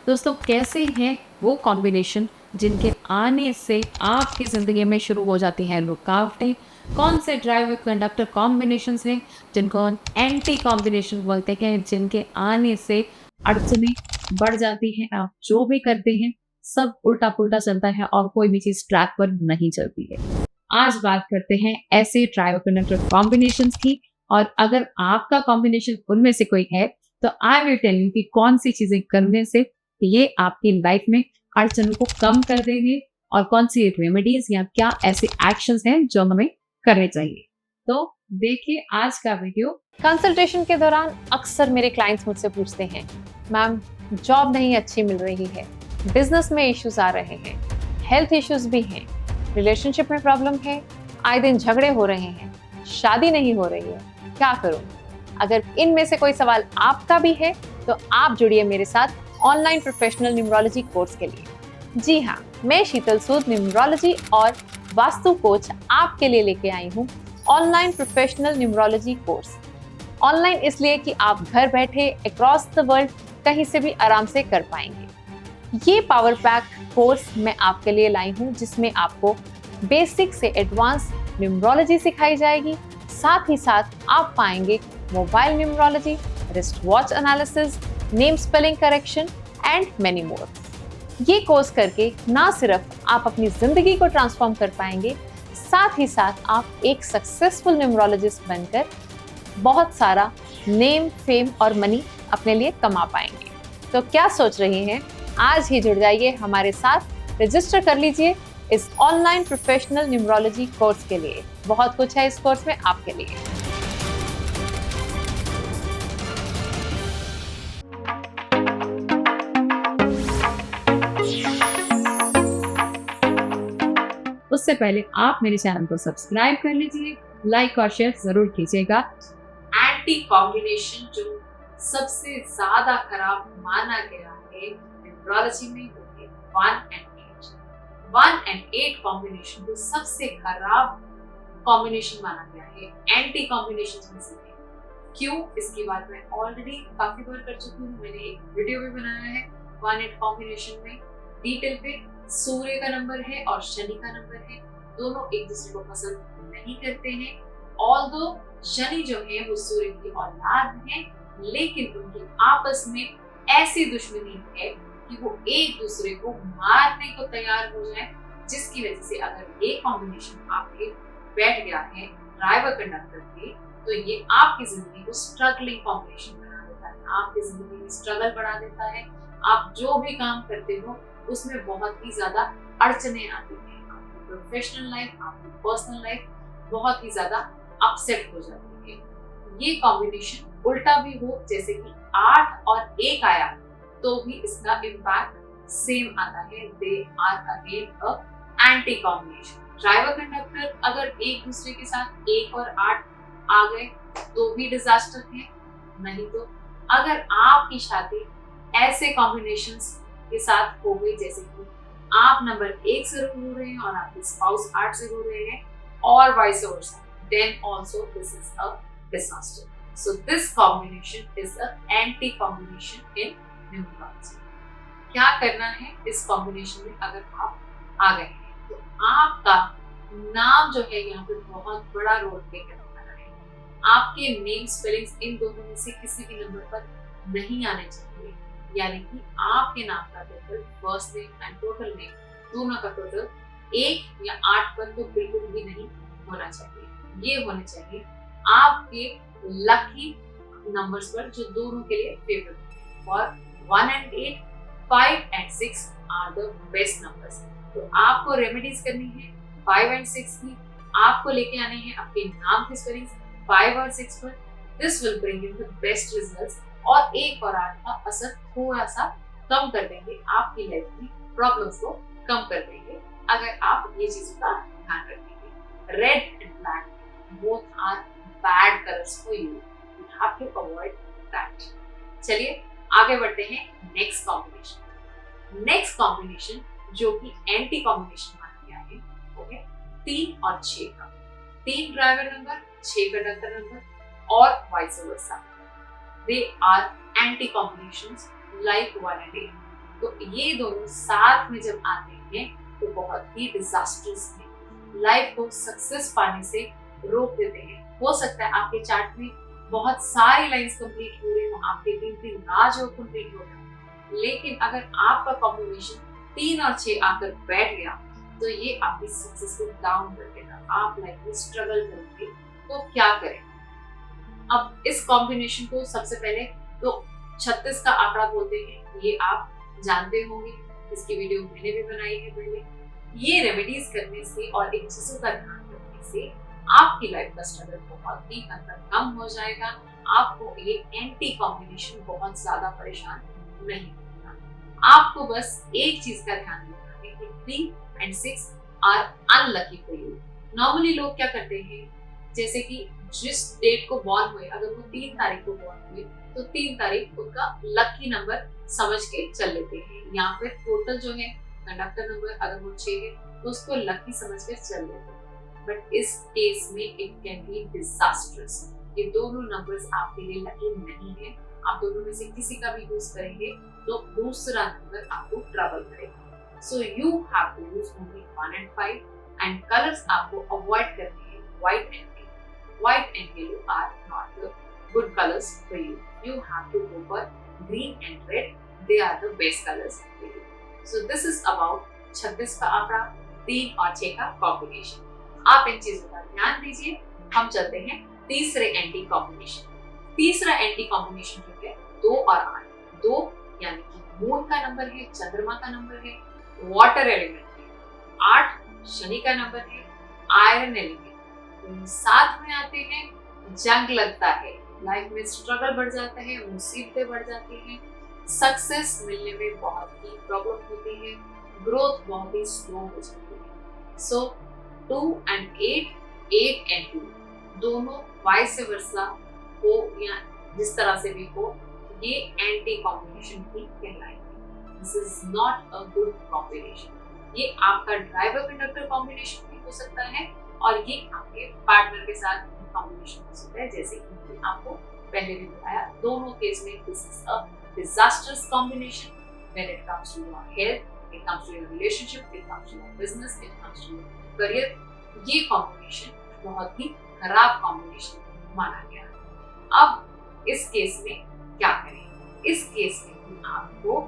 दोस्तों कैसे हैं वो कॉम्बिनेशन जिनके आने से आपकी ज़िंदगी में शुरू हो जाती हैं रुकावटें? कौन से ड्राइवर कंडक्टर कॉम्बिनेशंस हैं जिनको एंटी कॉम्बिनेशन बोलते हैं, जिनके आने से अड़चनें बढ़ जाती हैं? आप जो भी करते हैं सब उल्टा-पुल्टा चलता है और कोई भी चीज़ ट्रैक पर नहीं चलती है। आज बात करते हैं ऐसे ड्राइवर कंडक्टर कॉम्बिनेशंस की, और अगर आपका कॉम्बिनेशन उनमें से कोई है तो आई विल टेल यू कि कौन सी चीज़ें करने से ये आपकी लाइफ में अड़चनों को कम कर देंगे और कौन सी रेमेडीज या क्या ऐसे एक्शंस हैं जो हमें करने चाहिए। तो देखिए आज का वीडियो। कंसल्टेशन के दौरान अक्सर मेरे क्लाइंट्स मुझसे पूछते हैं, मैम जॉब नहीं अच्छी मिल रही है, बिजनेस में इश्यूज आ रहे हैं, हेल्थ इश्यूज भी हैं, रिलेशनशिप में प्रॉब्लम है, आए दिन झगड़े हो रहे हैं, शादी नहीं हो रही है, क्या करूं? अगर इनमें से कोई सवाल आपका भी है तो आप जुड़िए मेरे साथ ऑनलाइन प्रोफेशनल न्यूमरोलॉजी कोर्स के लिए। जी हाँ, मैं शीतल सूद न्यूमरोलॉजी और वास्तु कोच आपके लिए लेके आई हूँ online professional numerology course. Online इसलिए कि आप घर बैठे अक्रॉस द वर्ल्ड कहीं से भी आराम से कर पाएंगे। ये पावर पैक कोर्स मैं आपके लिए लाई हूँ जिसमें आपको बेसिक से एडवांस न्यूमरोलॉजी सिखाई जाएगी। साथ ही साथ आप पाएंगे mobile numerology, wrist watch analysis, name spelling correction and many more. ये कोर्स करके ना सिर्फ आप अपनी जिंदगी को ट्रांसफॉर्म कर पाएंगे, साथ ही साथ आप एक सक्सेसफुल न्यूमरोलॉजिस्ट बनकर बहुत सारा नेम, फेम और मनी अपने लिए कमा पाएंगे। तो क्या सोच रही हैं? आज ही जुड़ जाइए हमारे साथ, रजिस्टर कर लीजिए इस ऑनलाइन प्रोफेशनल न्यूमरोलॉजी कोर्स के लिए। बहुत कुछ है इस कोर्स में आपके लिए। उससे पहले आप मेरे चैनल को सब्सक्राइब कर लीजिए, लाइक और शेयर जरूर कीजिएगा। एंटी कॉम्बिनेशन जो सबसे ज्यादा खराब माना गया है न्यूमरोलॉजी में वो है 1 and 8। 1 and 8 कॉम्बिनेशन को सबसे खराब कॉम्बिनेशन माना गया है एंटी कॉम्बिनेशन में से। क्यों? इसकी बात मैं ऑलरेडी काफी बार कर चुकी हूँ, मैंने एक वीडियो भी बनाया है 1-8 कॉम्बिनेशन में डिटेल पे। सूर्य का नंबर है और शनि का नंबर है, दोनों एक दूसरे को पसंद नहीं करते हैं। ऑल्दो शनि जो है वो सूर्य की औलाद है, लेकिन उनकी आपस में ऐसी दुश्मनी है कि वो एक दूसरे को मारने को तैयार हो जाए, जिसकी वजह से अगर ये कॉम्बिनेशन आपके बैठ गया है ड्राइवर कंडक्टर के, तो ये आपकी जिंदगी को स्ट्रगलिंग कॉम्बिनेशन बना देता है, आपकी जिंदगी में स्ट्रगल बढ़ा देता है। आप जो भी काम करते हो उसमें बहुत ही ज्यादा अड़चने आती हैं, आपकी प्रोफेशनल लाइफ, आपकी पर्सनल लाइफ बहुत ही ज्यादा अपसेट हो जाती है। ये कॉम्बिनेशन उल्टा भी हो, जैसे कि 8 और 1 आया तो भी इसका इम्पैक्ट सेम आता है। They are again a anti combination. Driver conductor अगर एक दूसरे के साथ 1 और 8 आ गए तो भी डिजास्टर है, नहीं तो अगर आपकी शादी ऐसे कॉम्बिनेशंस के साथ हो गई, जैसे कि आप नंबर 1 से हो रहे हैं और आपके स्पाउस 8 से हो रहे हैं और vice versa, then also this is a disaster. So this combination is a anti combination in numerology. क्या करना है इस कॉम्बिनेशन में? अगर आप आ गए हैं तो आपका नाम जो है यहाँ पे बहुत बड़ा रोल प्ले करने वाला है। आपके नेम स्पेलिंग्स इन दोनों में से किसी भी नंबर पर नहीं आने चाहिए, यानी कि आपके नाम का total, first name and total name, दोनों का टोटल 1 या 8 पर तो बिल्कुल भी नहीं होना चाहिए। ये होने चाहिए आपके लकी नंबर्स पर जो दोनों के लिए फेवरेट है। और 1 and 8, 5 and 6 are the best numbers. तो आपको रेमेडीज करनी है 5 and 6 की, आपको लेके आने हैं आपके नाम के स्पेलिंग्स 5 और 6 पर। This will bring you the best results और 1 और 8 का असर थोड़ा सा कम कर देंगे, आपकी लाइफ में प्रॉब्लम्स को कम कर देंगे अगर आप ये चीजों का ध्यान रखेंगे। Red and black both are bad colours for you, you have to avoid that. चलिए आगे बढ़ते हैं नेक्स्ट कॉम्बिनेशन। नेक्स्ट कॉम्बिनेशन जो कि एंटी कॉम्बिनेशन माना गया है वो है 3 और 6 का। 3 ड्राइवर नंबर, 6 कंडक्टर नंबर और vice versa. They are anti combinations like 1 and 8. तो ये दोनों साथ में जब आते हैं तो बहुत ही डिजास्टर्स हैं, लाइफ को सक्सेस पाने से रोक देते हैं। हो सकता है आपके चार्ट में बहुत सारी लाइंस कंप्लीट हो रही हो, आपके 3-3 राज कंप्लीट हो रहे, लेकिन अगर आपका कॉम्बिनेशन 3 और 6 आकर बैठ गया तो ये आपकी सक्सेस को डाउन कर देगा, आप लाइफ में स्ट्रगल करेंगे। तो क्या करें? अब इस कॉम्बिनेशन को सबसे पहले तो 36 का आंकड़ा बोलते हैं, ये आप जानते होंगे, इसकी वीडियो मैंने भी बनाई है पहले। ये रेमेडीज करने से और इन चीजों का ध्यान रखने से आपकी लाइफ का स्ट्रगल बहुत ही हद तक कम हो जाएगा। आपको ये एंटी कॉम्बिनेशन बहुत ज्यादा परेशान नहीं करेगा। आपको बस एक चीज का ध्यान रखना है कि 3 and 6 are unlucky for you. Normally लोग क्या करते हैं, जैसे कि जिस डेट को बॉर्न हुए, अगर वो 3 तारीख को बॉर्न हुए तो 3 तारीख उनका लकी नंबर समझ के चल लेते हैं, या फिर टोटल जो है कंडक्टर नंबर अगर वो 6 है तो उसको लकी समझ कर चल लेते हैं। बट इस केस में इट कैन बी डिजास्टर्स। ये दोनों नंबर्स आपके लिए लकी नहीं है। आप दोनों में से किसी का भी यूज करेंगे तो दूसरा नंबर आपको ट्रबल करेगा। So you have to use only 1 and 5 and colours आपको अवॉइड करने हैं white and yellow. White and yellow are not the good colors for you. You have to go for green and red. They are the best colors for you. So this is about 36 का आंकड़ा, 3 और 6 का combination. आप इन चीजों का ध्यान दीजिए। हम चलते हैं तीसरे एंटी कॉम्बिनेशन। तीसरा एंटी कॉम्बिनेशन जो है 2 और 8। 2 यानी कि मून का नंबर है, चंद्रमा का नंबर है, वाटर एलिमेंट है। 8 शनि का नंबर है, आयरन एलिमेंट। साथ में आते हैं, जंग लगता है, लाइफ में स्ट्रगल बढ़ जाता है, मुसीबतें बढ़ जाती हैं, सक्सेस मिलने में बहुत ही प्रॉब्लम होती है, ग्रोथ बहुत ही स्लो हो जाती है। सो 2 and 8, 8 and 2 दोनों वाइस वर्सा हो या जिस तरह से भी हो, ये एंटी कॉम्बिनेशन ही कहलाएंगे। This is not a good combination. ये आपका ड्राइवर कंडक्टर कॉम्बिनेशन भी हो सकता है और ये आपके पार्टनर के साथ कॉम्बिनेशन हो सकता है, जैसे कि आपको पहले भी बताया। दोनों केस में this is a disasters combination when it comes to your health, it comes to your relationship, it comes to your business, it comes to your career. ये कॉम्बिनेशन बहुत ही खराब कॉम्बिनेशन माना गया है। अब इस केस में क्या करें? इस केस में आपको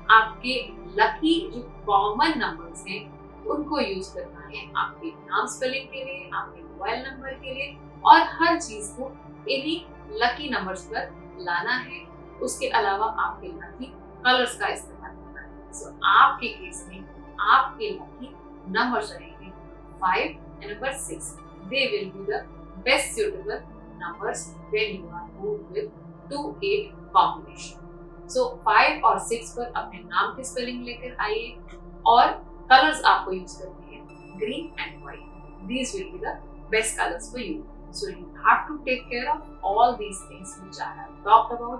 आपके लकी जो कॉमन नंबर्स हैं उनको यूज करना है आपके नाम स्पेलिंग के लिए, आपके मोबाइल नंबर के लिए, और हर चीज को इन्हीं लकी नंबर्स पर लाना है। उसके अलावा आपके लकी कलर्स का इस्तेमाल करना है। सो आपके केस में आपके लकी नंबर्स रहेंगे 5 and number 6. They will be the best suitable numbers when you are moved with 2-8 combination. So 5 और 6 पर अपने नाम की स्पेलिंग लेकर आइए और कलर्स आपको यूज करने हैं green and white. These will be the best colors for you. So you have to take care of all these things which I have talked about.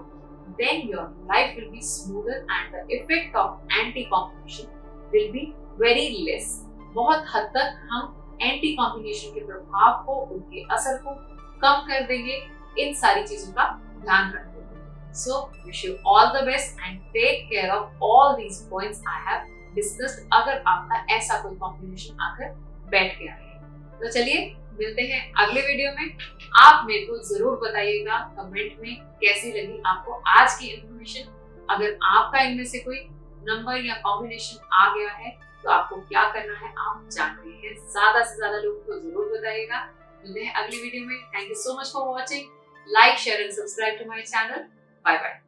Then your life will be smoother and the effect of anti-combination will be very less. बहुत हद तक हम anti combination के प्रभाव को, उनके असर को कम कर देंगे इन सारी चीजों का ध्यान रखते हुए। So wish you all the best and take care of all these points I have discussed। अगर आपका ऐसा कोई कॉम्बिनेशन आकर बैठ गया है तो चलिए मिलते हैं अगले वीडियो में। आप मेरे को जरूर बताइएगा कमेंट में कैसी लगी आपको आज की इन्फॉर्मेशन। अगर आपका इनमें से कोई नंबर या कॉम्बिनेशन आ गया है तो आपको क्या करना है आप जानते हैं। ज्यादा से ज्यादा लोगों को जरूर बताइएगा। मिलते हैं अगली वीडियो में। Thank you so much for watching. Like, share and subscribe to my channel. Bye bye.